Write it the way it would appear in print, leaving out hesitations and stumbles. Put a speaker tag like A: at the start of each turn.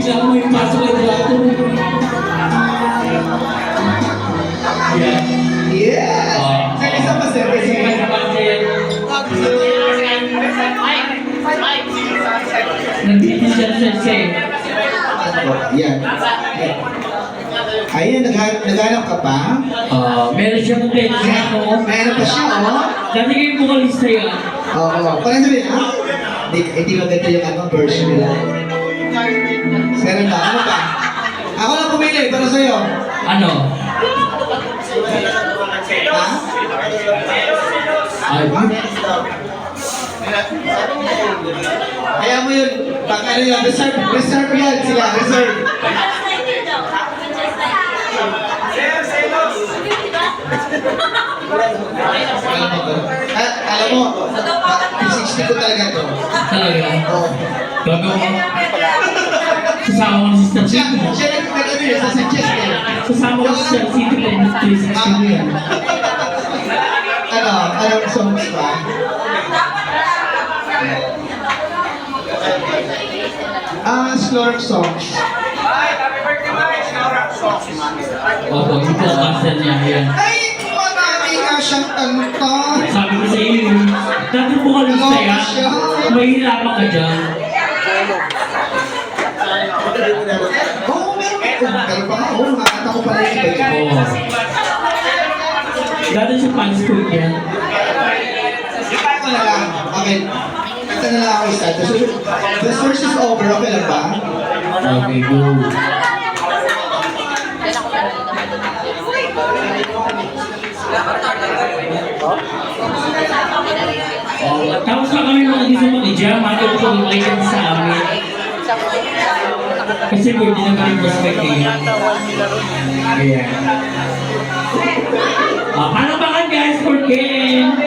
A: bigla ko may pasok ay plato. Yeah.
B: Yeah! Isa pa, sir.
A: Isa pa, sir. Nandito siya, sir.
B: Yan. Ayun, naghanap ka pa?
A: Meron siya kung pwede siya ako.
B: Meron pa siya, oh.
A: Dati kayo bukalista yan.
B: Oo. Parang sabi, ha? Hindi maganda yung version nila. Meron ba? Ano pa? Ako lang pumili para sa'yo.
A: Ano?
B: Ha?
A: Ay,
B: Kaya mo yun, baka ano yun, reserve yan sila, reserve. Alam mo, 360 ko talaga to.
A: talaga.
B: Oo.
A: Gagawa mo. Sasama ko na si Star
B: Siya
A: City.
B: nag-ano yun, sa suggest eh.
A: Sasama ko si Star City kung 360 mo yan.
B: Anong songs ba? Slurp songs.
A: Opo, hindi po ang kasal niya. Yan.
B: Ay, marami nga siyang kanta.
A: Sabi ko sa iyo, dati bukalista yan. Mahirapan ka dyan.
B: Oo, meron. Pero pa nga, oo, nakakata ko pala yung iba yun.
A: Oo. Dati sa fan school yan.
B: Ito na lang. Okay. Ito na lang ako isa. The source is over. Okay lang ba?
A: Okay, go. Tapos na kami mga gusto mag-jam, hanggang ko mag-like sa amin. Kasi pwede na kami prospect eh. Ayan. Panabakan guys for Ken!